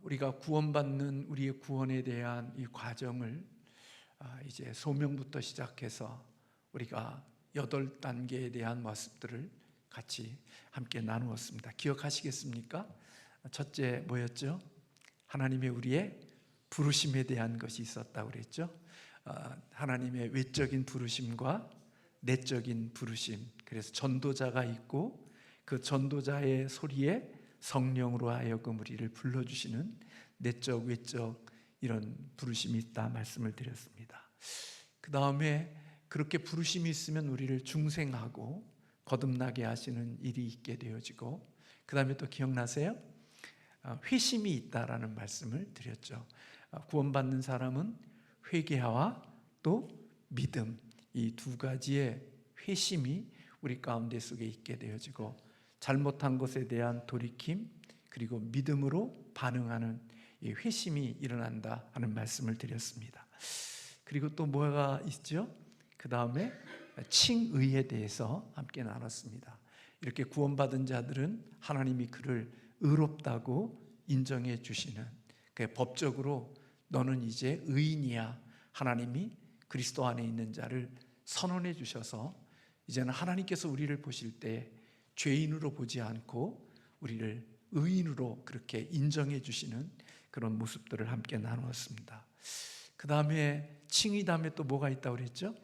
우리가 구원받는 우리의 구원에 대한 이 과정을 이제 소명부터 시작해서 우리가 8단계에 대한 모습들을 같이 함께 나누었습니다. 기억하시겠습니까? 첫째 뭐였죠? 하나님의 우리의 부르심에 대한 것이 있었다고 그랬죠. 하나님의 외적인 부르심과 내적인 부르심, 그래서 전도자가 있고 그 전도자의 소리에 성령으로 하여금 우리를 불러주시는 내적 외적 이런 부르심이 있다 말씀을 드렸습니다. 그 다음에 그렇게 부르심이 있으면 우리를 중생하고 거듭나게 하시는 일이 있게 되어지고, 그 다음에 또 기억나세요? 회심이 있다라는 말씀을 드렸죠. 구원받는 사람은 회개와 또 믿음, 이 두 가지의 회심이 우리 가운데 속에 있게 되어지고, 잘못한 것에 대한 돌이킴 그리고 믿음으로 반응하는 이 회심이 일어난다 하는 말씀을 드렸습니다. 그리고 또 뭐가 있죠? 그 다음에 칭의에 대해서 함께 나눴습니다. 이렇게 구원받은 자들은 하나님이 그를 의롭다고 인정해 주시는, 법적으로 너는 이제 의인이야, 하나님이 그리스도 안에 있는 자를 선언해 주셔서 이제는 하나님께서 우리를 보실 때 죄인으로 보지 않고 우리를 의인으로 그렇게 인정해 주시는 그런 모습들을 함께 나누었습니다. 그 다음에 칭의 다음에 또 뭐가 있다고 그랬죠?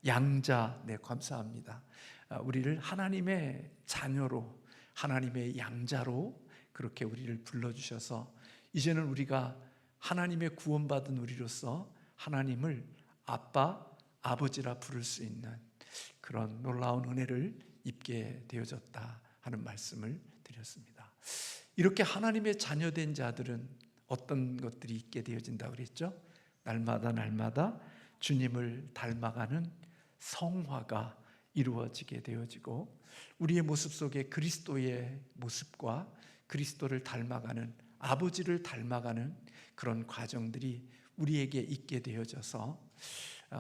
양자. 네, 감사합니다. 우리를 하나님의 자녀로, 하나님의 양자로 그렇게 우리를 불러주셔서 이제는 우리가 하나님의 구원받은 우리로서 하나님을 아빠, 아버지라 부를 수 있는 그런 놀라운 은혜를 입게 되어졌다 하는 말씀을 드렸습니다. 이렇게 하나님의 자녀된 자들은 어떤 것들이 있게 되어진다고 그랬죠? 날마다 주님을 닮아가는 성화가 이루어지게 되어지고, 우리의 모습 속에 그리스도의 모습과 그리스도를 닮아가는, 아버지를 닮아가는 그런 과정들이 우리에게 있게 되어져서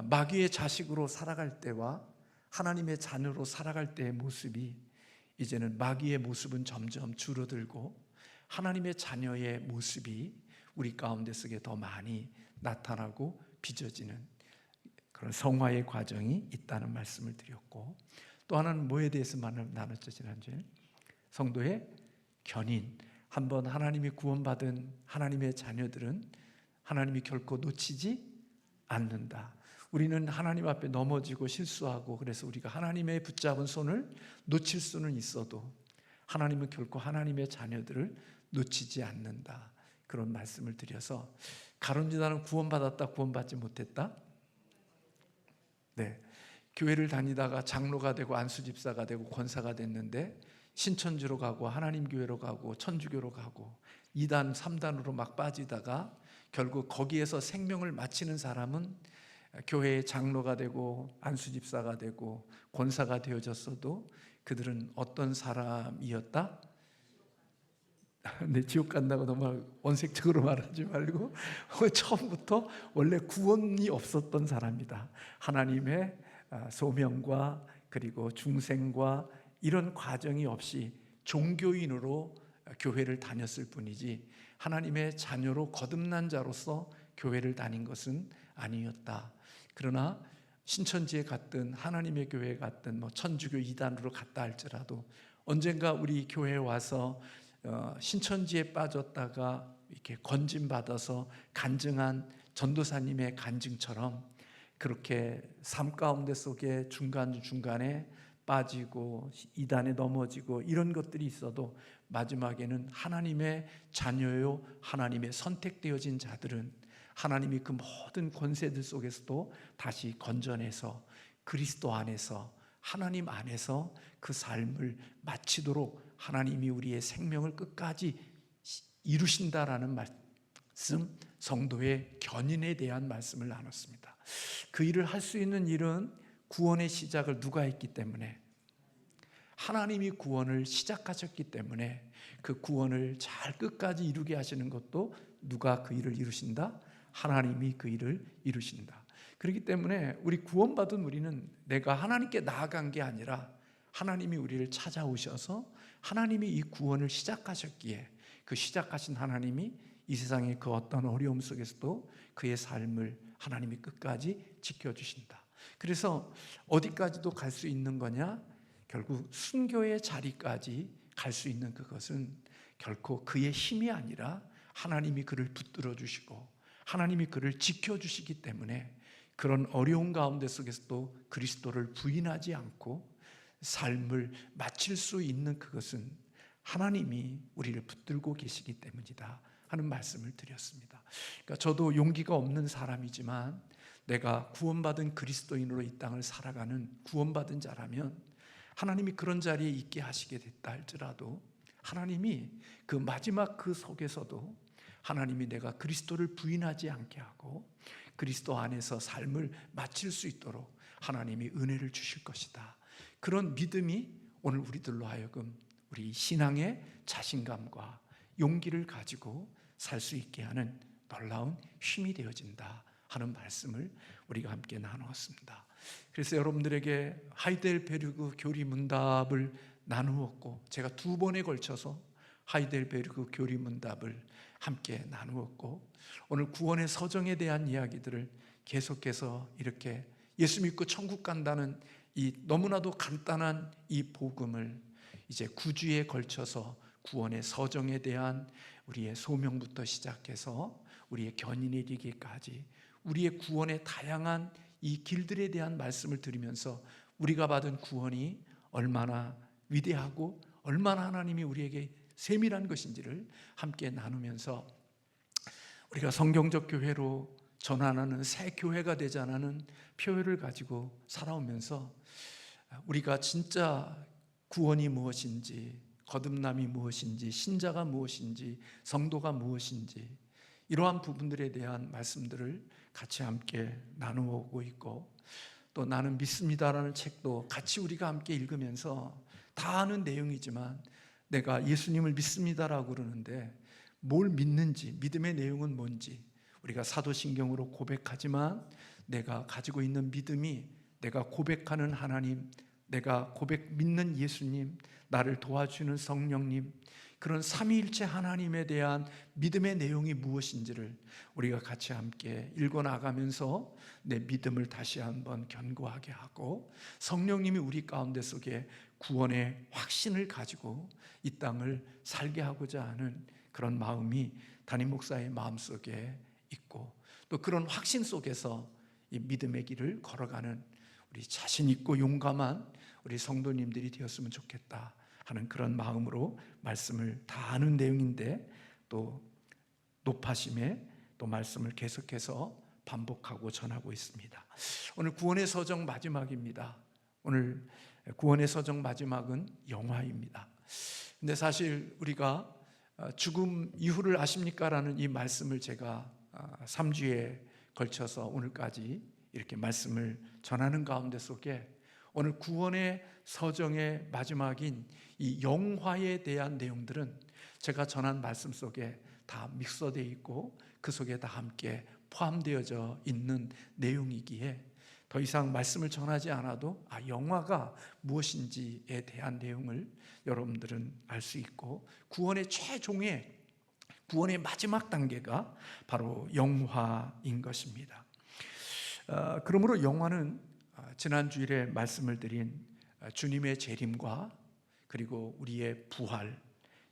마귀의 자식으로 살아갈 때와 하나님의 자녀로 살아갈 때의 모습이, 이제는 마귀의 모습은 점점 줄어들고 하나님의 자녀의 모습이 우리 가운데 속에 더 많이 나타나고 빚어지는 그런 성화의 과정이 있다는 말씀을 드렸고, 또 하나는 뭐에 대해서 나눴죠? 지난주에 성도의 견인. 한번 하나님이 구원받은 하나님의 자녀들은 하나님이 결코 놓치지 않는다. 우리는 하나님 앞에 넘어지고 실수하고, 그래서 우리가 하나님의 붙잡은 손을 놓칠 수는 있어도 하나님은 결코 하나님의 자녀들을 놓치지 않는다, 그런 말씀을 드려서, 가론유다는 구원받았다, 구원받지 못했다? 네, 교회를 다니다가 장로가 되고 안수집사가 되고 권사가 됐는데 신천지로 가고 하나님 교회로 가고 천주교로 가고 2단 3단으로 막 빠지다가 결국 거기에서 생명을 마치는 사람은 교회의 장로가 되고 안수집사가 되고 권사가 되어졌어도 그들은 어떤 사람이었다? 네, 지옥 간다고 너무 원색적으로 말하지 말고 처음부터 원래 구원이 없었던 사람이다. 하나님의 소명과 그리고 중생과 이런 과정이 없이 종교인으로 교회를 다녔을 뿐이지 하나님의 자녀로 거듭난 자로서 교회를 다닌 것은 아니었다. 그러나 신천지에 갔든 하나님의 교회에 갔든 천주교 2단으로 갔다 할지라도 언젠가 우리 교회에 와서 신천지에 빠졌다가 이렇게 건짐받아서 간증한 전도사님의 간증처럼 그렇게 삶 가운데 속에 중간중간에 빠지고 2단에 넘어지고 이런 것들이 있어도 마지막에는 하나님의 자녀요, 하나님의 선택되어진 자들은 하나님이 그 모든 권세들 속에서도 다시 건져내서 그리스도 안에서, 하나님 안에서 그 삶을 마치도록 하나님이 우리의 생명을 끝까지 이루신다라는 말씀, 성도의 견인에 대한 말씀을 나눴습니다. 그 일을 할 수 있는 일은 구원의 시작을 누가 했기 때문에, 하나님이 구원을 시작하셨기 때문에 그 구원을 잘 끝까지 이루게 하시는 것도 누가 그 일을 이루신다? 하나님이 그 일을 이루신다. 그렇기 때문에 우리 구원받은 우리는 내가 하나님께 나아간 게 아니라 하나님이 우리를 찾아오셔서 하나님이 이 구원을 시작하셨기에 그 시작하신 하나님이 이 세상의 그 어떤 어려움 속에서도 그의 삶을 하나님이 끝까지 지켜주신다. 그래서 어디까지도 갈 수 있는 거냐? 결국 순교의 자리까지 갈 수 있는 그것은 결코 그의 힘이 아니라 하나님이 그를 붙들어 주시고 하나님이 그를 지켜주시기 때문에 그런 어려운 가운데 속에서도 그리스도를 부인하지 않고 삶을 마칠 수 있는 그것은 하나님이 우리를 붙들고 계시기 때문이다 하는 말씀을 드렸습니다. 그러니까 저도 용기가 없는 사람이지만 내가 구원받은 그리스도인으로 이 땅을 살아가는 구원받은 자라면 하나님이 그런 자리에 있게 하시게 됐다 할지라도 하나님이 그 마지막 그 속에서도 하나님이 내가 그리스도를 부인하지 않게 하고 그리스도 안에서 삶을 마칠 수 있도록 하나님이 은혜를 주실 것이다. 그런 믿음이 오늘 우리들로 하여금 우리 신앙의 자신감과 용기를 가지고 살 수 있게 하는 놀라운 힘이 되어진다 하는 말씀을 우리가 함께 나누었습니다. 그래서 여러분들에게 하이델베르그 교리 문답을 나누었고 제가 2번에 걸쳐서 하이델베르그 교리 문답을 함께 나누었고 오늘 구원의 서정에 대한 이야기들을 계속해서 이렇게 예수 믿고 천국 간다는 이 너무나도 간단한 이 복음을 이제 9주에 걸쳐서 구원의 서정에 대한 우리의 소명부터 시작해서 우리의 견인에 이르기까지 우리의 구원의 다양한 이 길들에 대한 말씀을 드리면서 우리가 받은 구원이 얼마나 위대하고 얼마나 하나님이 우리에게 세밀한 것인지를 함께 나누면서 우리가 성경적 교회로 전환하는 새 교회가 되자는 표현을 가지고 살아오면서 우리가 진짜 구원이 무엇인지, 거듭남이 무엇인지, 신자가 무엇인지, 성도가 무엇인지 이러한 부분들에 대한 말씀들을 같이 함께 나누고 있고 또 나는 믿습니다라는 책도 같이 우리가 함께 읽으면서 다 아는 내용이지만 내가 예수님을 믿습니다라고 그러는데 뭘 믿는지, 믿음의 내용은 뭔지 우리가 사도신경으로 고백하지만 내가 가지고 있는 믿음이 내가 고백하는 하나님, 내가 믿는 예수님, 나를 도와주는 성령님, 그런 삼위일체 하나님에 대한 믿음의 내용이 무엇인지를 우리가 같이 함께 읽어나가면서 내 믿음을 다시 한번 견고하게 하고 성령님이 우리 가운데 속에 구원의 확신을 가지고 이 땅을 살게 하고자 하는 그런 마음이 담임 목사의 마음속에 있고 또 그런 확신 속에서 이 믿음의 길을 걸어가는 우리 자신 있고 용감한 우리 성도님들이 되었으면 좋겠다 하는 그런 마음으로 말씀을 다 아는 내용인데 또 높아심에 또 말씀을 계속해서 반복하고 전하고 있습니다. 오늘 구원의 서정 마지막입니다. 오늘 구원의 서정 마지막은 영화입니다. 근데 사실 우리가 죽음 이후를 아십니까? 라는 이 말씀을 제가 3주에 걸쳐서 오늘까지 이렇게 말씀을 전하는 가운데 속에 오늘 구원의 서정의 마지막인 이 영화에 대한 내용들은 제가 전한 말씀 속에 다 믹서되어 있고 그 속에 다 함께 포함되어져 있는 내용이기에 더 이상 말씀을 전하지 않아도 영화가 무엇인지에 대한 내용을 여러분들은 알 수 있고 구원의 최종의 구원의 마지막 단계가 바로 영화인 것입니다. 그러므로 영화는 지난 주일에 말씀을 드린 주님의 재림과 그리고 우리의 부활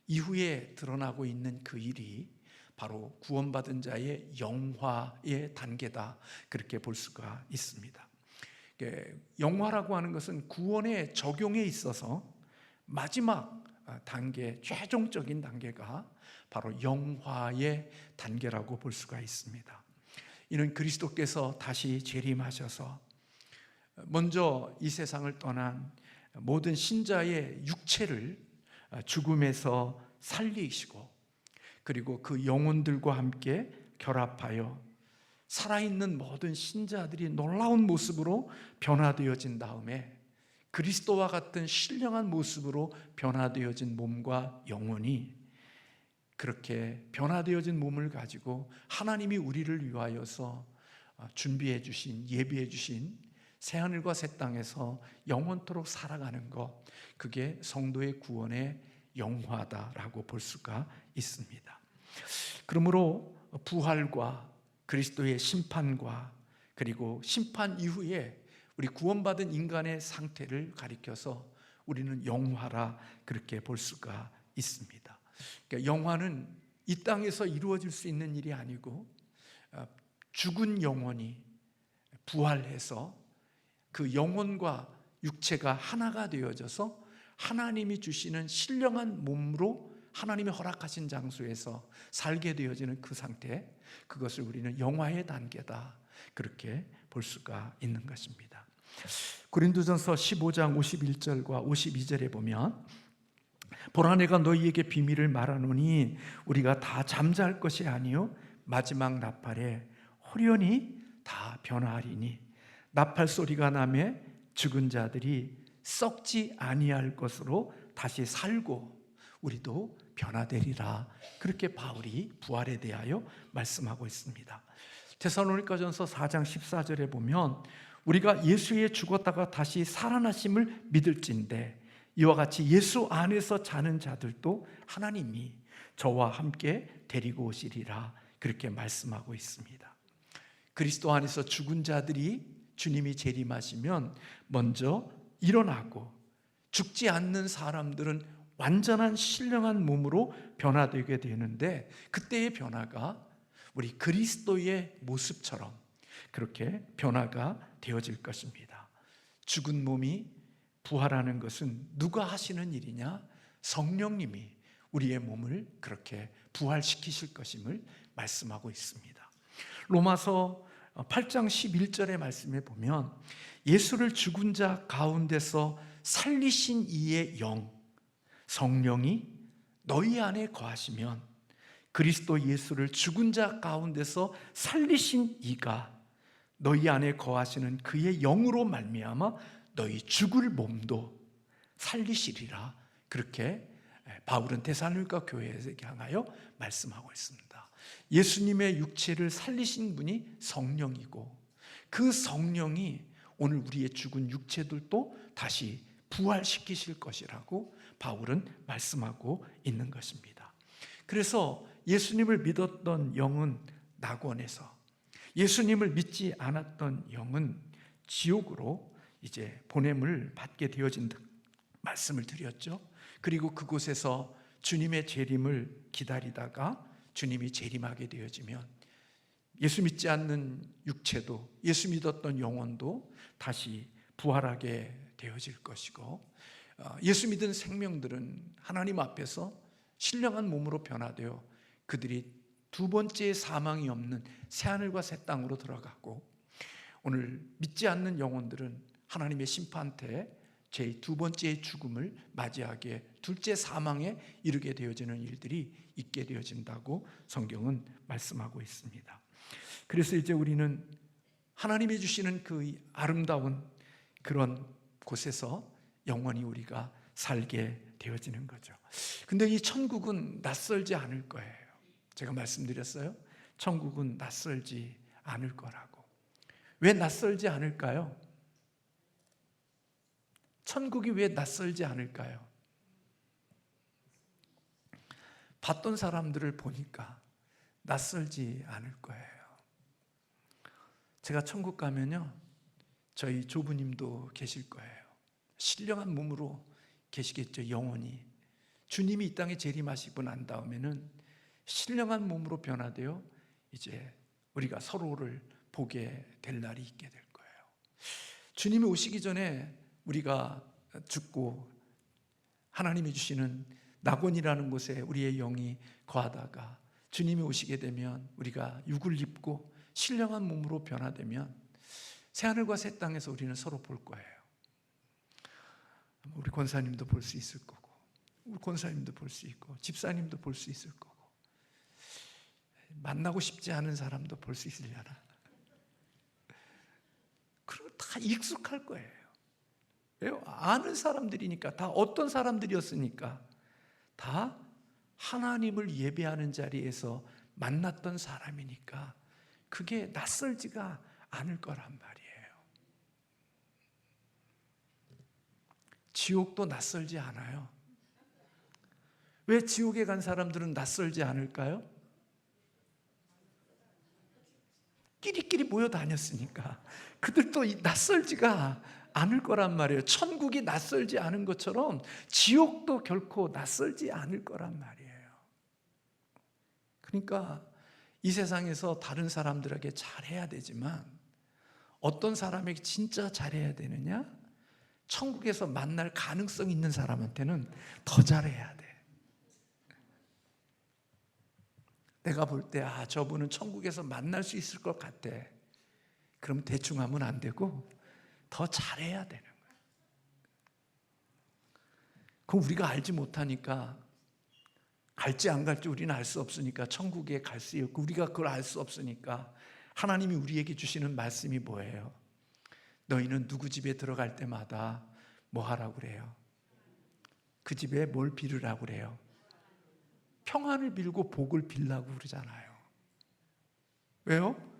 이후에 드러나고 있는 그 일이 바로 구원받은 자의 영화의 단계다 그렇게 볼 수가 있습니다. 영화라고 하는 것은 구원의 적용에 있어서 마지막 단계, 최종적인 단계가 바로 영화의 단계라고 볼 수가 있습니다. 이는 그리스도께서 다시 재림하셔서 먼저 이 세상을 떠난 모든 신자의 육체를 죽음에서 살리시고 그리고 그 영혼들과 함께 결합하여 살아있는 모든 신자들이 놀라운 모습으로 변화되어진 다음에 그리스도와 같은 신령한 모습으로 변화되어진 몸과 영혼이 그렇게 변화되어진 몸을 가지고 하나님이 우리를 위하여서 준비해 주신 예비해 주신 새하늘과 새 땅에서 영원토록 살아가는 것 그게 성도의 구원의 영화다라고 볼 수가 있습니다. 그러므로 부활과 그리스도의 심판과 그리고 심판 이후에 우리 구원받은 인간의 상태를 가리켜서 우리는 영화라 그렇게 볼 수가 있습니다. 그러니까 영화는 이 땅에서 이루어질 수 있는 일이 아니고 죽은 영혼이 부활해서 그 영혼과 육체가 하나가 되어져서 하나님이 주시는 신령한 몸으로 하나님이 허락하신 장소에서 살게 되어지는 그 상태, 그것을 우리는 영화의 단계다 그렇게 볼 수가 있는 것입니다. 고린도전서 15장 51절과 52절에 보면 보라 내가 너희에게 비밀을 말하노니 우리가 다 잠잘 것이 아니요 마지막 나팔에 호련히 다 변화하리니 나팔 소리가 나매 죽은 자들이 썩지 아니할 것으로 다시 살고 우리도 변화되리라. 그렇게 바울이 부활에 대하여 말씀하고 있습니다. 데살로니가전서 4장 14절에 보면 우리가 예수에 죽었다가 다시 살아나심을 믿을진대 이와 같이 예수 안에서 자는 자들도 하나님이 저와 함께 데리고 오시리라. 그렇게 말씀하고 있습니다. 그리스도 안에서 죽은 자들이 주님이 재림하시면 먼저 일어나고, 죽지 않는 사람들은 완전한 신령한 몸으로 변화되게 되는데, 그때의 변화가 우리 그리스도의 모습처럼 그렇게 변화가 되어질 것입니다. 죽은 몸이 부활하는 것은 누가 하시는 일이냐? 성령님이 우리의 몸을 그렇게 부활시키실 것임을 말씀하고 있습니다. 로마서 8장 11절의 말씀에 보면 예수를 죽은 자 가운데서 살리신 이의 영 성령이 너희 안에 거하시면 그리스도 예수를 죽은 자 가운데서 살리신 이가 너희 안에 거하시는 그의 영으로 말미암아 너희 죽을 몸도 살리시리라. 그렇게 바울은 데살로니가 교회에게 향하여 말씀하고 있습니다. 예수님의 육체를 살리신 분이 성령이고 그 성령이 오늘 우리의 죽은 육체들도 다시 부활시키실 것이라고 바울은 말씀하고 있는 것입니다. 그래서 예수님을 믿었던 영은 낙원에서, 예수님을 믿지 않았던 영은 지옥으로 이제 보냄을 받게 되어진 말씀을 드렸죠. 그리고 그곳에서 주님의 재림을 기다리다가 주님이 재림하게 되어지면 예수 믿지 않는 육체도, 예수 믿었던 영혼도 다시 부활하게 되어질 것이고, 예수 믿은 생명들은 하나님 앞에서 신령한 몸으로 변화되어 그들이 두 번째 사망이 없는 새하늘과 새 땅으로 들어가고, 오늘 믿지 않는 영혼들은 하나님의 심판대에 제2 번째 죽음을 맞이하게, 둘째 사망에 이르게 되어지는 일들이 있게 되어진다고 성경은 말씀하고 있습니다. 그래서 이제 우리는 하나님이 주시는 그 아름다운 그런 곳에서 영원히 우리가 살게 되어지는 거죠. 근데 이 천국은 낯설지 않을 거예요. 제가 말씀드렸어요. 천국은 낯설지 않을 거라고. 왜 낯설지 않을까요? 천국이 왜 낯설지 않을까요? 봤던 사람들을 보니까 낯설지 않을 거예요. 제가 천국 가면요, 저희 조부님도 계실 거예요. 신령한 몸으로 계시겠죠. 영원히 주님이 이 땅에 재림하시고 난 다음에는 신령한 몸으로 변화되어 이제 우리가 서로를 보게 될 날이 있게 될 거예요. 주님이 오시기 전에 우리가 죽고 하나님이 주시는 낙원이라는 곳에 우리의 영이 거하다가 주님이 오시게 되면 우리가 육을 입고 신령한 몸으로 변화되면 새하늘과 새 땅에서 우리는 서로 볼 거예요. 우리 권사님도 볼 수 있을 거고, 우리 권사님도 볼 수 있고, 집사님도 볼 수 있을 거고, 만나고 싶지 않은 사람도 볼 수 있으려나. 그리고 다 익숙할 거예요. 왜요? 아는 사람들이니까, 다 어떤 사람들이었으니까, 다 하나님을 예배하는 자리에서 만났던 사람이니까 그게 낯설지가 않을 거란 말이에요. 지옥도 낯설지 않아요. 왜 지옥에 간 사람들은 낯설지 않을까요? 끼리끼리 모여 다녔으니까 그들도 낯설지가 않을 거란 말이에요. 천국이 낯설지 않은 것처럼 지옥도 결코 낯설지 않을 거란 말이에요. 그러니까 이 세상에서 다른 사람들에게 잘해야 되지만 어떤 사람에게 진짜 잘해야 되느냐? 천국에서 만날 가능성 있는 사람한테는 더 잘해야 돼. 내가 볼 때 저분은 천국에서 만날 수 있을 것 같아. 그럼 대충 하면 안 되고 더 잘해야 되는 거야. 그럼 우리가 알지 못하니까, 갈지 안 갈지 우리는 알 수 없으니까, 천국에 갈 수 있고 우리가 그걸 알 수 없으니까 하나님이 우리에게 주시는 말씀이 뭐예요? 너희는 누구 집에 들어갈 때마다 뭐 하라고 그래요? 그 집에 뭘 빌으라고 그래요? 평안을 빌고 복을 빌라고 그러잖아요. 왜요?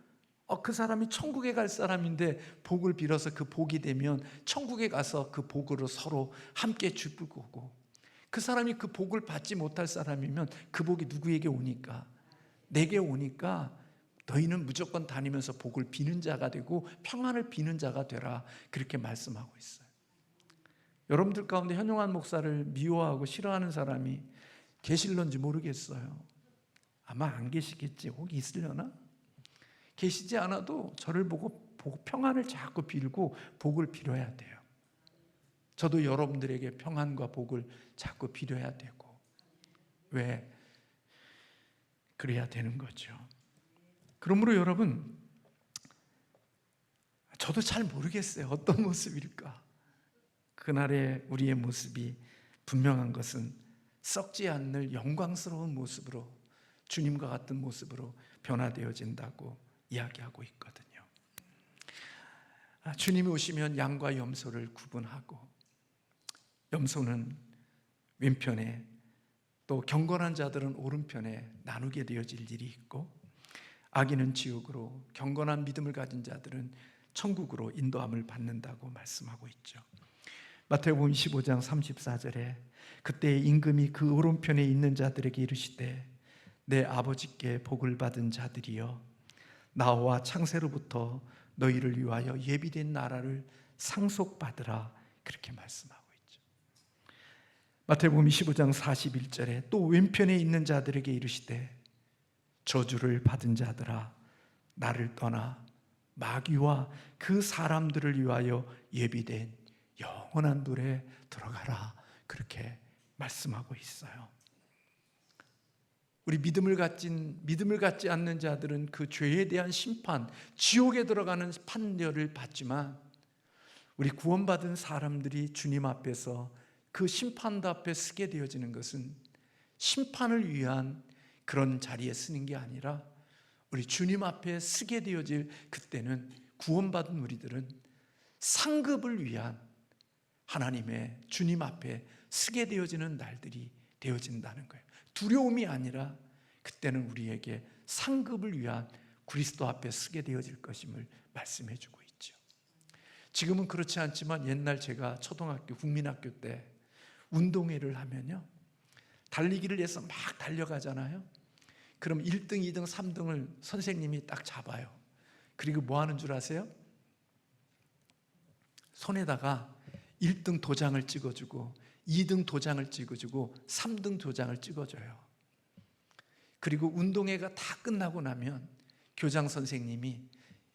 그 사람이 천국에 갈 사람인데 복을 빌어서 그 복이 되면 천국에 가서 그 복으로 서로 함께 주불 거고, 그 사람이 그 복을 받지 못할 사람이면 그 복이 누구에게 오니까? 내게 오니까 너희는 무조건 다니면서 복을 비는 자가 되고 평안을 비는 자가 되라, 그렇게 말씀하고 있어요. 여러분들 가운데 현용환 목사를 미워하고 싫어하는 사람이 계실런지 모르겠어요. 아마 안 계시겠지. 혹 있으려나? 계시지 않아도 저를 보고 평안을 자꾸 빌고 복을 빌어야 돼요. 저도 여러분들에게 평안과 복을 자꾸 빌어야 되고, 왜? 그래야 되는 거죠. 그러므로 여러분, 저도 잘 모르겠어요. 어떤 모습일까? 그날의 우리의 모습이 분명한 것은 썩지 않는 영광스러운 모습으로, 주님과 같은 모습으로 변화되어진다고 이야기하고 있거든요. 주님이 오시면 양과 염소를 구분하고, 염소는 왼편에, 또 경건한 자들은 오른편에 나누게 되어질 일이 있고, 악인은 지옥으로, 경건한 믿음을 가진 자들은 천국으로 인도함을 받는다고 말씀하고 있죠. 마태복음 25장 34절에 그때 임금이 그 오른편에 있는 자들에게 이르시되 내 아버지께 복을 받은 자들이여, 나와 창세로부터 너희를 위하여 예비된 나라를 상속받으라, 그렇게 말씀하고 있죠. 마태복음 25장 41절에 또 왼편에 있는 자들에게 이르시되 저주를 받은 자들아, 나를 떠나 마귀와 그 사람들을 위하여 예비된 영원한 불에 들어가라, 그렇게 말씀하고 있어요. 우리 믿음을 갖지 않는 자들은 그 죄에 대한 심판, 지옥에 들어가는 판결을 받지만, 우리 구원받은 사람들이 주님 앞에서 그 심판대 앞에 서게 되어지는 것은 심판을 위한 그런 자리에 서는 게 아니라, 우리 주님 앞에 서게 되어질 그때는 구원받은 우리들은 상급을 위한 하나님의 주님 앞에 서게 되어지는 날들이 되어진다는 거예요. 두려움이 아니라 그때는 우리에게 상급을 위한 그리스도 앞에 서게 되어질 것임을 말씀해 주고 있죠. 지금은 그렇지 않지만 옛날 제가 초등학교, 국민학교 때 운동회를 하면요, 달리기를 해서 막 달려가잖아요. 그럼 1등, 2등, 3등을 선생님이 딱 잡아요. 그리고 뭐 하는 줄 아세요? 손에다가 1등 도장을 찍어주고 2등 도장을 찍어주고 3등 도장을 찍어줘요. 그리고 운동회가 다 끝나고 나면 교장 선생님이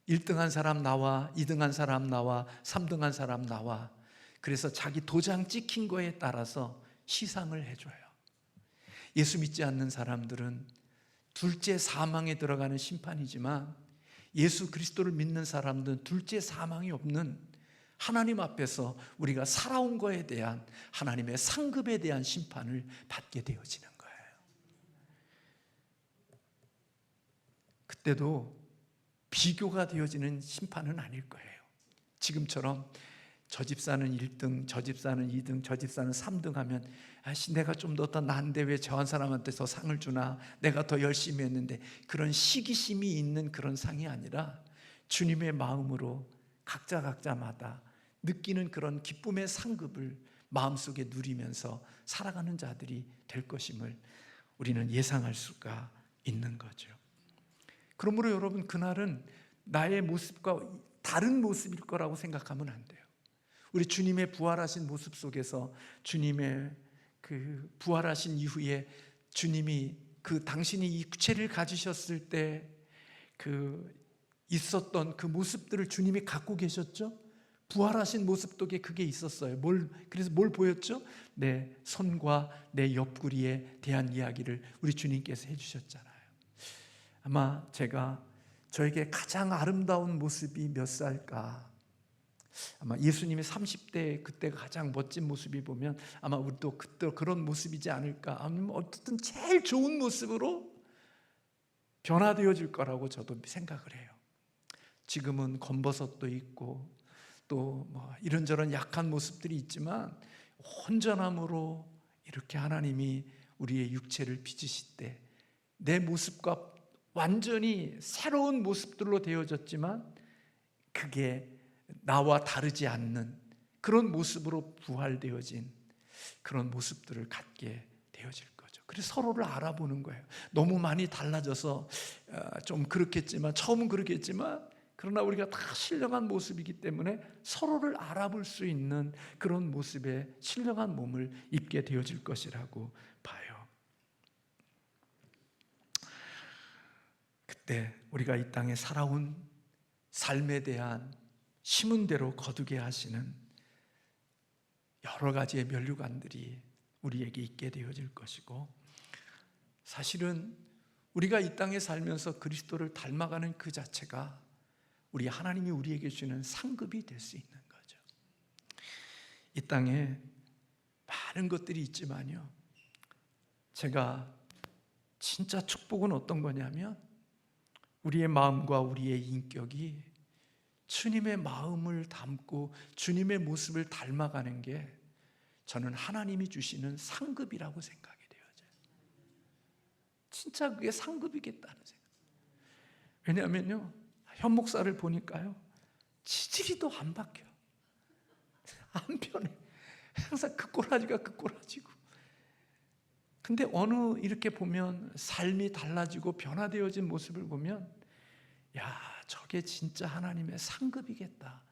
1등 한 사람 나와, 2등 한 사람 나와, 3등 한 사람 나와, 그래서 자기 도장 찍힌 거에 따라서 시상을 해줘요. 예수 믿지 않는 사람들은 둘째 사망에 들어가는 심판이지만, 예수 그리스도를 믿는 사람들은 둘째 사망이 없는 하나님 앞에서 우리가 살아온 거에 대한 하나님의 상급에 대한 심판을 받게 되어지는 거예요. 그때도 비교가 되어지는 심판은 아닐 거예요. 지금처럼 저 집사는 1등, 저 집사는 2등, 저 집사는 3등 하면 내가 좀 더 나은데 왜 저 한 사람한테 더 상을 주나, 내가 더 열심히 했는데, 그런 시기심이 있는 그런 상이 아니라 주님의 마음으로 각자마다 느끼는 그런 기쁨의 상급을 마음속에 누리면서 살아가는 자들이 될 것임을 우리는 예상할 수가 있는 거죠. 그러므로 여러분, 그날은 나의 모습과 다른 모습일 거라고 생각하면 안 돼요. 우리 주님의 부활하신 모습 속에서 주님의 그 부활하신 이후에 주님이 당신이 이 육체를 가지셨을 때 있었던 그 모습들을 주님이 갖고 계셨죠? 부활하신 모습 속에 그게 있었어요. 그래서 뭘 보였죠? 내 손과 내 옆구리에 대한 이야기를 우리 주님께서 해주셨잖아요. 아마 저에게 가장 아름다운 모습이 몇 살까? 아마 예수님이 30대 그때가 가장 멋진 모습이 보면 아마 우리도 그때 그런 모습이지 않을까? 아니면 어쨌든 제일 좋은 모습으로 변화되어질 거라고 저도 생각을 해요. 지금은 검버섯도 있고 또 이런저런 약한 모습들이 있지만 온전함으로 이렇게 하나님이 우리의 육체를 빚으실 때 내 모습과 완전히 새로운 모습들로 되어졌지만 그게 나와 다르지 않는 그런 모습으로 부활되어진 그런 모습들을 갖게 되어질 거죠. 그래서 서로를 알아보는 거예요. 너무 많이 달라져서 좀 그렇겠지만 처음은 그렇겠지만 그러나 우리가 다 신령한 모습이기 때문에 서로를 알아볼 수 있는 그런 모습의 신령한 몸을 입게 되어질 것이라고 봐요. 그때 우리가 이 땅에 살아온 삶에 대한 심은 대로 거두게 하시는 여러 가지의 면류관들이 우리에게 있게 되어질 것이고, 사실은 우리가 이 땅에 살면서 그리스도를 닮아가는 그 자체가 우리 하나님이 우리에게 주는 상급이 될 수 있는 거죠. 이 땅에 많은 것들이 있지만요, 제가 진짜 축복은 어떤 거냐면 우리의 마음과 우리의 인격이 주님의 마음을 담고 주님의 모습을 닮아가는 게 저는 하나님이 주시는 상급이라고 생각이 되어져요. 진짜 그게 상급이겠다는 생각. 왜냐하면요, 현 목사를 보니까요, 지지리도 안 바뀌어. 안 변해. 항상 그 꼬라지가 그 꼬라지고. 근데 이렇게 보면 삶이 달라지고 변화되어진 모습을 보면 야, 저게 진짜 하나님의 상급이겠다.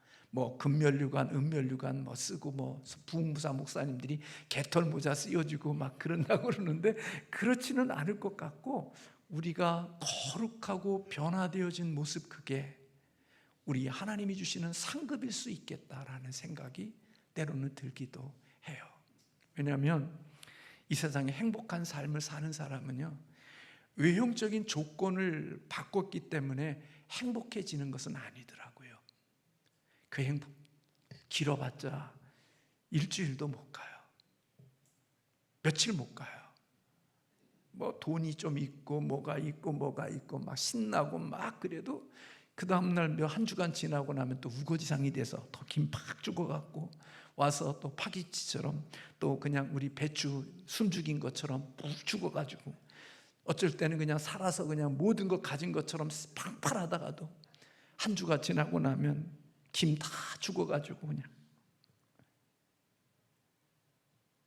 금면류관, 은면류관 쓰고 부흥부사 목사님들이 개털 모자 씌워주고 막 그런다고 그러는데 그렇지는 않을 것 같고, 우리가 거룩하고 변화되어진 모습, 그게 우리 하나님이 주시는 상급일 수 있겠다라는 생각이 때로는 들기도 해요. 왜냐하면 이 세상에 행복한 삶을 사는 사람은요, 외형적인 조건을 바꿨기 때문에 행복해지는 것은 아니더라고요. 그 행복 길어봤자 일주일도 못 가요. 며칠 못 가요. 돈이 좀 있고 뭐가 있고 막 신나고 막 그래도 그 다음날 한 주간 지나고 나면 또 우거지상이 돼서 더 김 팍 죽어갖고 와서 또 파기치처럼 또 그냥 우리 배추 숨죽인 것처럼 푹 죽어가지고 어쩔 때는 그냥 살아서 그냥 모든 거 가진 것처럼 팡팡하다가도 한 주가 지나고 나면 김 다 죽어가지고 그냥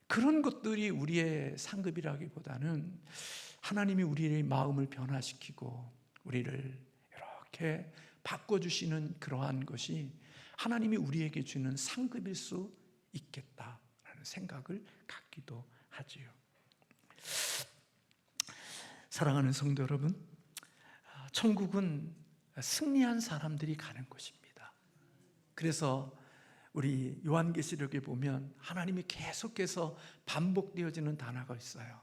그런 것들이 우리의 상급이라기보다는 하나님이 우리의 마음을 변화시키고 우리를 이렇게 바꿔주시는 그러한 것이 하나님이 우리에게 주는 상급일 수 있겠다라는 생각을 갖기도 하지요. 사랑하는 성도 여러분, 천국은 승리한 사람들이 가는 곳입니다. 그래서 우리 요한계시록에 보면 하나님이 계속해서 반복되어지는 단어가 있어요.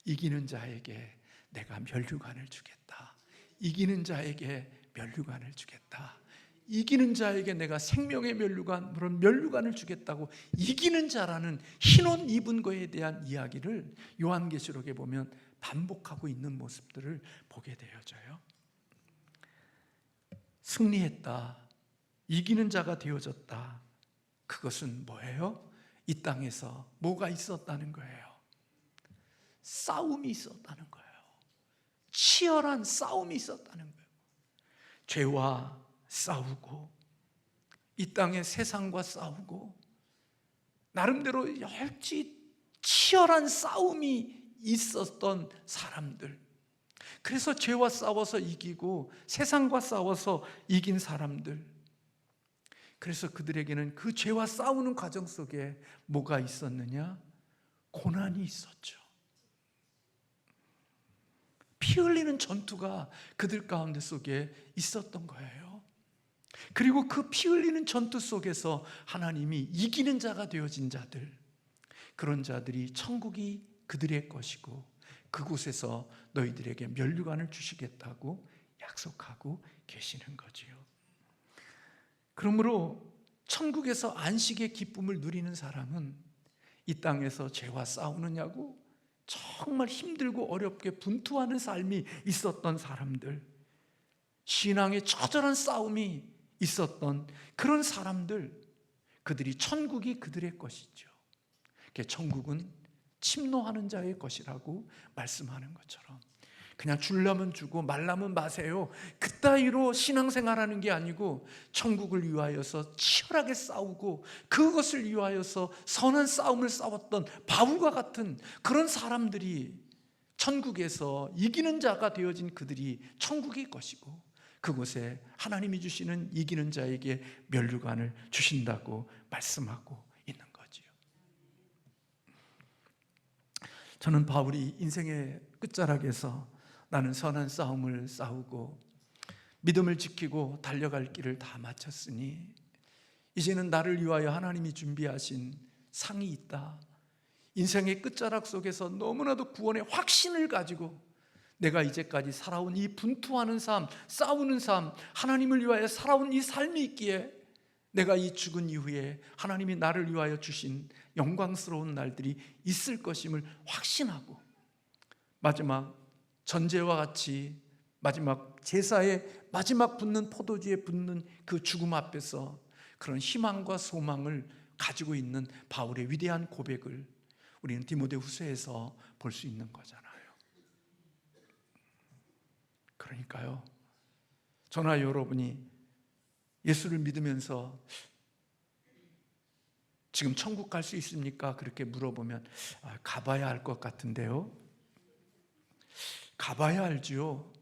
이기는 자에게 내가 면류관을 주겠다. 이기는 자에게 면류관을 주겠다. 이기는 자에게 내가 생명의 면류관, 그런 면류관을 주겠다고 이기는 자라는 흰옷 입은 거에 대한 이야기를 요한계시록에 보면 반복하고 있는 모습들을 보게 되어져요. 승리했다. 이기는 자가 되어졌다. 그것은 뭐예요? 이 땅에서 뭐가 있었다는 거예요? 싸움이 있었다는 거예요. 치열한 싸움이 있었다는 거예요. 죄와 싸우고 이 땅의 세상과 싸우고 나름대로 치열한 싸움이 있었던 사람들, 그래서 죄와 싸워서 이기고 세상과 싸워서 이긴 사람들, 그래서 그들에게는 그 죄와 싸우는 과정 속에 뭐가 있었느냐? 고난이 있었죠. 피 흘리는 전투가 그들 가운데 속에 있었던 거예요. 그리고 그 피 흘리는 전투 속에서 하나님이 이기는 자가 되어진 자들, 그런 자들이 천국이 그들의 것이고 그곳에서 너희들에게 면류관을 주시겠다고 약속하고 계시는 거지요. 그러므로 천국에서 안식의 기쁨을 누리는 사람은 이 땅에서 죄와 싸우느냐고 정말 힘들고 어렵게 분투하는 삶이 있었던 사람들, 신앙의 처절한 싸움이 있었던 그런 사람들, 그들이 천국이 그들의 것이죠. 천국은 침노하는 자의 것이라고 말씀하는 것처럼 그냥 주려면 주고 말라면 마세요, 그따위로 신앙생활하는 게 아니고 천국을 위하여서 치열하게 싸우고 그것을 위하여서 선한 싸움을 싸웠던 바울과 같은 그런 사람들이 천국에서 이기는 자가 되어진 그들이 천국의 것이고 그곳에 하나님이 주시는 이기는 자에게 면류관을 주신다고 말씀하고 있는 거지요. 저는 바울이 인생의 끝자락에서 나는 선한 싸움을 싸우고 믿음을 지키고 달려갈 길을 다 마쳤으니 이제는 나를 위하여 하나님이 준비하신 상이 있다, 인생의 끝자락 속에서 너무나도 구원의 확신을 가지고 내가 이제까지 살아온 이 분투하는 삶, 싸우는 삶, 하나님을 위하여 살아온 이 삶이 있기에 내가 이 죽은 이후에 하나님이 나를 위하여 주신 영광스러운 날들이 있을 것임을 확신하고 마지막 전제와 같이 마지막 제사의 마지막 붓는 포도주에 붓는 그 죽음 앞에서 그런 희망과 소망을 가지고 있는 바울의 위대한 고백을 우리는 디모데후서에서 볼 수 있는 거잖아요. 그러니까요, 저나 여러분이 예수를 믿으면서 지금 천국 갈 수 있습니까? 그렇게 물어보면 가봐야 할 것 같은데요. 가봐야 알지요.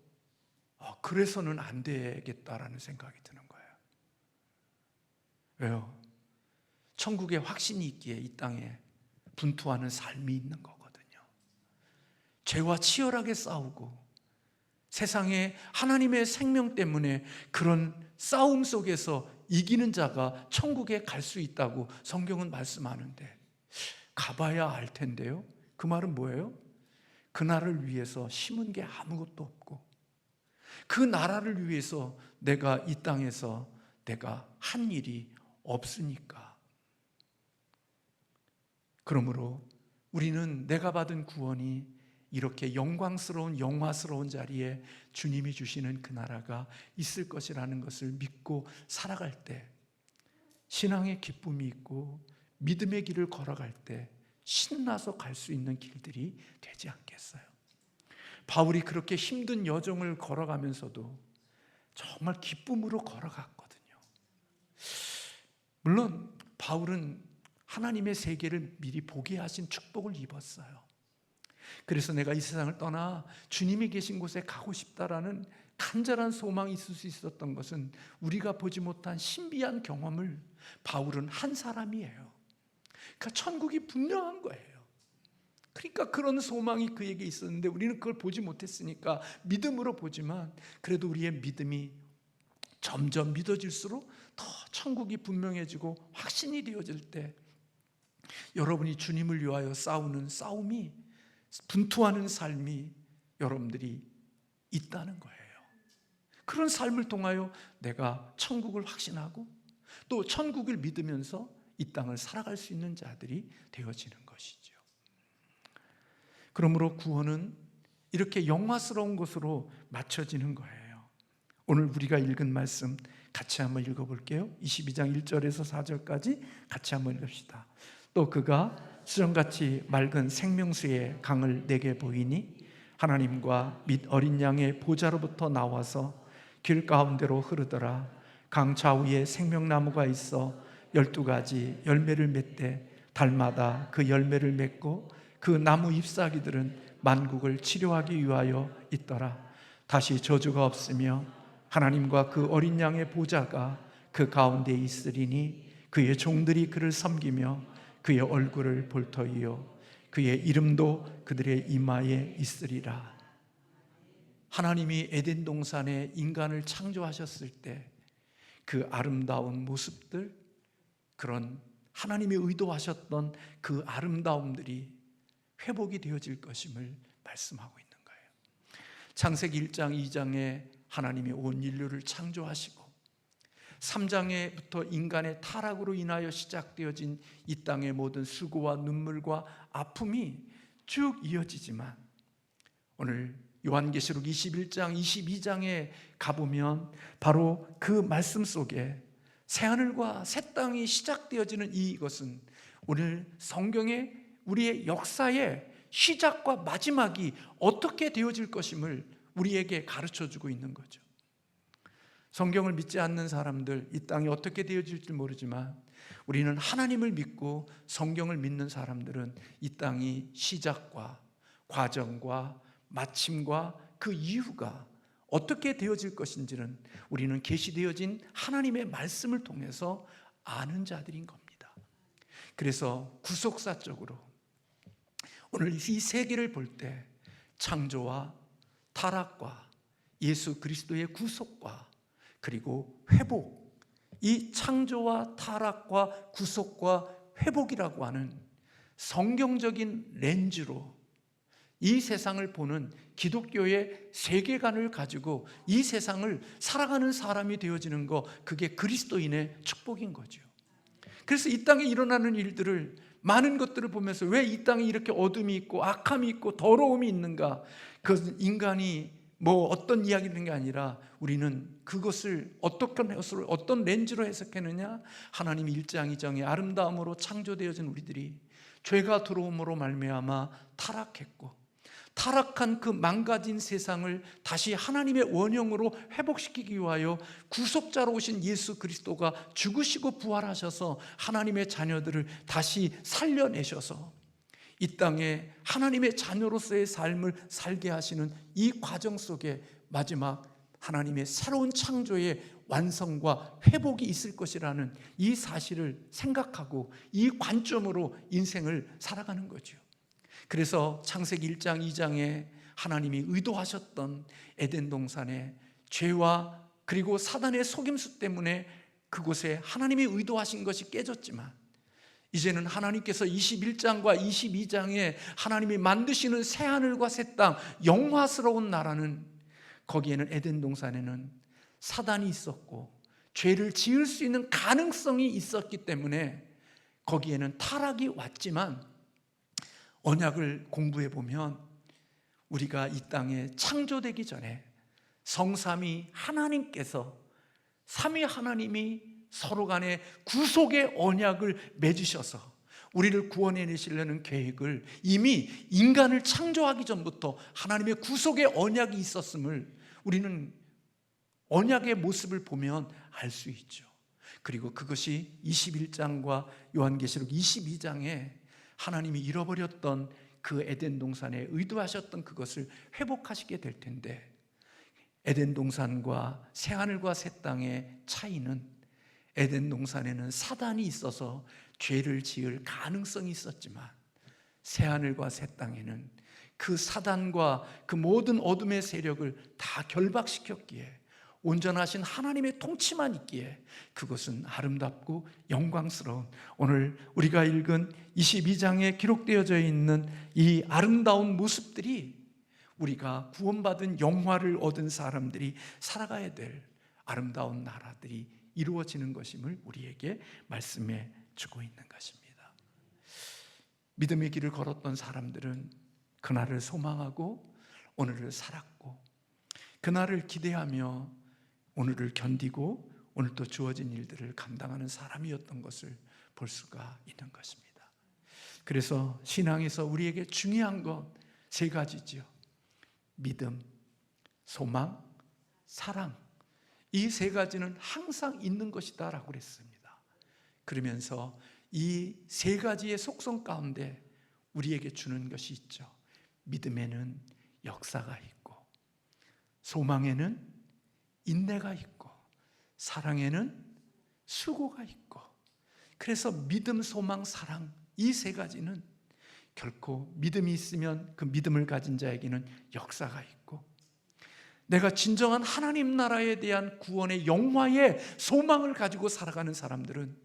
그래서는 안 되겠다라는 생각이 드는 거예요. 왜요? 천국에 확신이 있기에 이 땅에 분투하는 삶이 있는 거거든요. 죄와 치열하게 싸우고 세상에 하나님의 생명 때문에 그런 싸움 속에서 이기는 자가 천국에 갈 수 있다고 성경은 말씀하는데 가봐야 알 텐데요. 그 말은 뭐예요? 그 나라를 위해서 심은 게 아무것도 없고 그 나라를 위해서 내가 이 땅에서 내가 한 일이 없으니까. 그러므로 우리는 내가 받은 구원이 이렇게 영광스러운 영화스러운 자리에 주님이 주시는 그 나라가 있을 것이라는 것을 믿고 살아갈 때 신앙의 기쁨이 있고 믿음의 길을 걸어갈 때 신나서 갈 수 있는 길들이 되지 않겠어요? 바울이 그렇게 힘든 여정을 걸어가면서도 정말 기쁨으로 걸어갔거든요. 물론 바울은 하나님의 세계를 미리 보게 하신 축복을 입었어요. 그래서 내가 이 세상을 떠나 주님이 계신 곳에 가고 싶다라는 간절한 소망이 있을 수 있었던 것은 우리가 보지 못한 신비한 경험을 바울은 한 사람이에요. 그러니까 천국이 분명한 거예요. 그러니까 그런 소망이 그에게 있었는데 우리는 그걸 보지 못했으니까 믿음으로 보지만 그래도 우리의 믿음이 점점 믿어질수록 더 천국이 분명해지고 확신이 되어질 때 여러분이 주님을 위하여 싸우는 싸움이 분투하는 삶이 여러분들이 있다는 거예요. 그런 삶을 통하여 내가 천국을 확신하고 또 천국을 믿으면서 이 땅을 살아갈 수 있는 자들이 되어지는 것이죠. 그러므로 구원은 이렇게 영화스러운 것으로 맞춰지는 거예요. 오늘 우리가 읽은 말씀 같이 한번 읽어볼게요. 22장 1절에서 4절까지 같이 한번 읽읍시다. 또 그가 수정같이 맑은 생명수의 강을 내게 보이니 하나님과 및 어린 양의 보좌로부터 나와서 길 가운데로 흐르더라. 강 좌우에 생명나무가 있어 12가지 열매를 맺되 달마다 그 열매를 맺고 그 나무 잎사귀들은 만국을 치료하기 위하여 있더라. 다시 저주가 없으며 하나님과 그 어린 양의 보좌가 그 가운데 있으리니 그의 종들이 그를 섬기며 그의 얼굴을 볼 터이요 그의 이름도 그들의 이마에 있으리라. 하나님이 에덴 동산에 인간을 창조하셨을 때 그 아름다운 모습들, 그런 하나님이 의도하셨던 그 아름다움들이 회복이 되어질 것임을 말씀하고 있는 거예요. 창세기 1장 2장에 하나님이 온 인류를 창조하시고 3장에부터 인간의 타락으로 인하여 시작되어진 이 땅의 모든 수고와 눈물과 아픔이 쭉 이어지지만 오늘 요한계시록 21장 22장에 가보면 바로 그 말씀 속에 새하늘과 새 땅이 시작되어지는 이것은 오늘 성경의 우리의 역사의 시작과 마지막이 어떻게 되어질 것임을 우리에게 가르쳐주고 있는 거죠. 성경을 믿지 않는 사람들, 이 땅이 어떻게 되어질지 모르지만 우리는 하나님을 믿고 성경을 믿는 사람들은 이 땅이 시작과 과정과 마침과 그 이유가 어떻게 되어질 것인지는 우리는 계시되어진 하나님의 말씀을 통해서 아는 자들인 겁니다. 그래서 구속사적으로 오늘 이 세계를 볼 때 창조와 타락과 예수 그리스도의 구속과 그리고 회복, 이 창조와 타락과 구속과 회복이라고 하는 성경적인 렌즈로 이 세상을 보는 기독교의 세계관을 가지고 이 세상을 살아가는 사람이 되어지는 거, 그게 그리스도인의 축복인 거죠. 그래서 이 땅에 일어나는 일들을, 많은 것들을 보면서 왜 이 땅에 이렇게 어둠이 있고 악함이 있고 더러움이 있는가, 그 인간이 뭐 어떤 이야기를 하는 게 아니라 우리는 그것을 어떤 렌즈로 해석했느냐, 하나님 1장 2장의 아름다움으로 창조되어진 우리들이 죄가 들어옴으로 말미암아 타락했고, 타락한 그 망가진 세상을 다시 하나님의 원형으로 회복시키기 위하여 구속자로 오신 예수 그리스도가 죽으시고 부활하셔서 하나님의 자녀들을 다시 살려내셔서 이 땅에 하나님의 자녀로서의 삶을 살게 하시는 이 과정 속에 마지막 하나님의 새로운 창조의 완성과 회복이 있을 것이라는 이 사실을 생각하고 이 관점으로 인생을 살아가는 거죠. 그래서 창세기 1장 2장에 하나님이 의도하셨던 에덴 동산의 죄와 그리고 사단의 속임수 때문에 그곳에 하나님이 의도하신 것이 깨졌지만, 이제는 하나님께서 21장과 22장에 하나님이 만드시는 새하늘과 새 땅, 영화스러운 나라는, 거기에는 에덴 동산에는 사단이 있었고 죄를 지을 수 있는 가능성이 있었기 때문에 거기에는 타락이 왔지만, 언약을 공부해 보면 우리가 이 땅에 창조되기 전에 성삼위 하나님께서, 삼위 하나님이 서로 간에 구속의 언약을 맺으셔서 우리를 구원해 내시려는 계획을 이미 인간을 창조하기 전부터 하나님의 구속의 언약이 있었음을 우리는 언약의 모습을 보면 알 수 있죠. 그리고 그것이 21장과 요한계시록 22장에 하나님이 잃어버렸던 그 에덴 동산에 의도하셨던 그것을 회복하시게 될 텐데, 에덴 동산과 새하늘과 새 땅의 차이는 에덴 동산에는 사단이 있어서 죄를 지을 가능성이 있었지만 새하늘과 새 땅에는 그 사단과 그 모든 어둠의 세력을 다 결박시켰기에 온전하신 하나님의 통치만 있기에 그것은 아름답고 영광스러운, 오늘 우리가 읽은 22장에 기록되어져 있는 이 아름다운 모습들이 우리가 구원받은 영화를 얻은 사람들이 살아가야 될 아름다운 나라들이 이루어지는 것임을 우리에게 말씀해 주고 있는 것입니다. 믿음의 길을 걸었던 사람들은 그날을 소망하고 오늘을 살았고, 그날을 기대하며 오늘을 견디고 오늘도 주어진 일들을 감당하는 사람이었던 것을 볼 수가 있는 것입니다. 그래서 신앙에서 우리에게 중요한 것 세 가지죠. 믿음, 소망, 사랑. 이 세 가지는 항상 있는 것이다 라고 그랬습니다. 그러면서 이 세 가지의 속성 가운데 우리에게 주는 것이 있죠. 믿음에는 역사가 있고, 소망에는 인내가 있고, 사랑에는 수고가 있고, 그래서 믿음, 소망, 사랑, 이 세 가지는 결코 믿음이 있으면 그 믿음을 가진 자에게는 역사가 있고, 내가 진정한 하나님 나라에 대한 구원의 영화의 소망을 가지고 살아가는 사람들은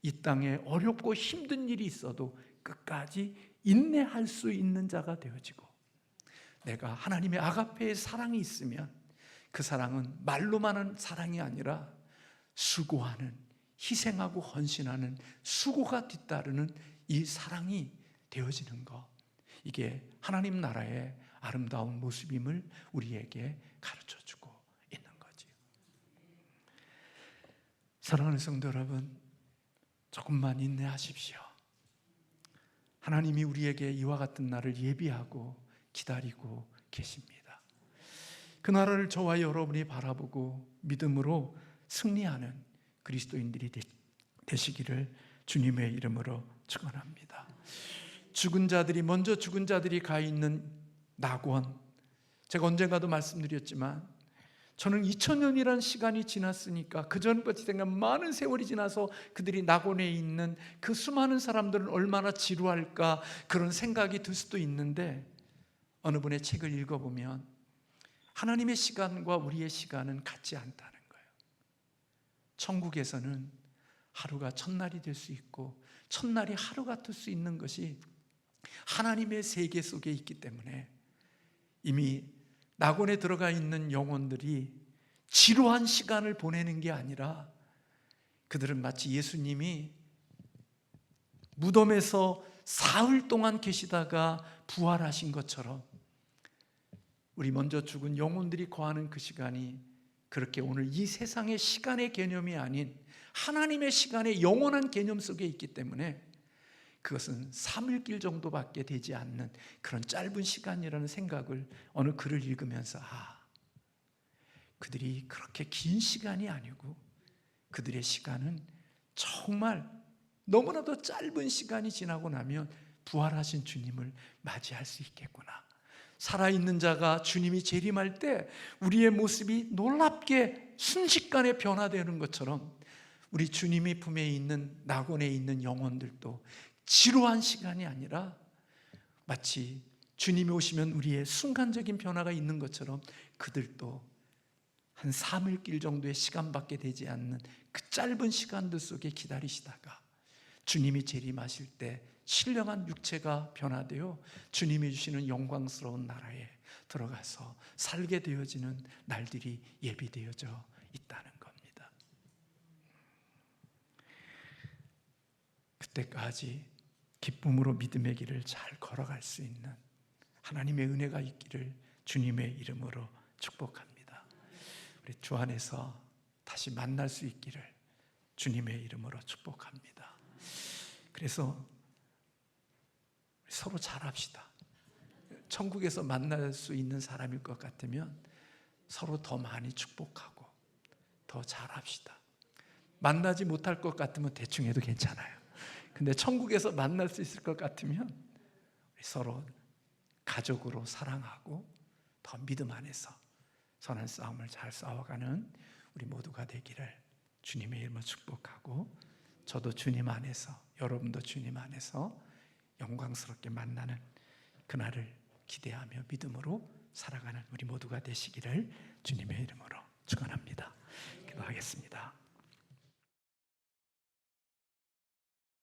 이 땅에 어렵고 힘든 일이 있어도 끝까지 인내할 수 있는 자가 되어지고, 내가 하나님의 아가페의 사랑이 있으면 그 사랑은 말로만 하는 사랑이 아니라 수고하는, 희생하고 헌신하는 수고가 뒤따르는 이 사랑이 되어지는 것, 이게 하나님 나라의 아름다운 모습임을 우리에게 가르쳐주고 있는 거죠. 사랑하는 성도 여러분, 조금만 인내하십시오. 하나님이 우리에게 이와 같은 날을 예비하고 기다리고 계십니다. 그 나라를 저와 여러분이 바라보고 믿음으로 승리하는 그리스도인들이 되시기를 주님의 이름으로 축원합니다. 먼저 죽은 자들이 가 있는 낙원, 제가 언젠가도 말씀드렸지만 저는 2000년이라는 시간이 지났으니까 그 전부터 생각 많은 세월이 지나서 그들이 낙원에 있는 그 수많은 사람들은 얼마나 지루할까, 그런 생각이 들 수도 있는데, 어느 분의 책을 읽어보면 하나님의 시간과 우리의 시간은 같지 않다는 거예요. 천국에서는 하루가 첫날이 될 수 있고 첫날이 하루 같을 수 있는 것이 하나님의 세계 속에 있기 때문에, 이미 낙원에 들어가 있는 영혼들이 지루한 시간을 보내는 게 아니라 그들은 마치 예수님이 무덤에서 사흘 동안 계시다가 부활하신 것처럼 우리 먼저 죽은 영혼들이 거하는 그 시간이 그렇게 오늘 이 세상의 시간의 개념이 아닌 하나님의 시간의 영원한 개념 속에 있기 때문에 그것은 3일길 정도밖에 되지 않는 그런 짧은 시간이라는 생각을 어느 글을 읽으면서, 그들이 그렇게 긴 시간이 아니고 그들의 시간은 정말 너무나도 짧은 시간이 지나고 나면 부활하신 주님을 맞이할 수 있겠구나. 살아있는 자가 주님이 재림할 때 우리의 모습이 놀랍게 순식간에 변화되는 것처럼 우리 주님이 품에 있는 낙원에 있는 영혼들도 지루한 시간이 아니라 마치 주님이 오시면 우리의 순간적인 변화가 있는 것처럼 그들도 한 3일길 정도의 시간밖에 되지 않는 그 짧은 시간들 속에 기다리시다가 주님이 재림하실 때 신령한 육체가 변화되어 주님이 주시는 영광스러운 나라에 들어가서 살게 되어지는 날들이 예비되어져 있다는 겁니다. 그때까지 기쁨으로 믿음의 길을 잘 걸어갈 수 있는 하나님의 은혜가 있기를 주님의 이름으로 축복합니다. 우리 주 안에서 다시 만날 수 있기를 주님의 이름으로 축복합니다. 그래서 서로 잘합시다. 천국에서 만날 수 있는 사람일 것 같으면 서로 더 많이 축복하고 더 잘합시다. 만나지 못할 것 같으면 대충 해도 괜찮아요. 근데 천국에서 만날 수 있을 것 같으면 우리 서로 가족으로 사랑하고 더 믿음 안에서 선한 싸움을 잘 싸워가는 우리 모두가 되기를 주님의 이름으로 축복하고, 저도 주님 안에서, 여러분도 주님 안에서 영광스럽게 만나는 그날을 기대하며 믿음으로 살아가는 우리 모두가 되시기를 주님의 이름으로 축원합니다. 기도하겠습니다.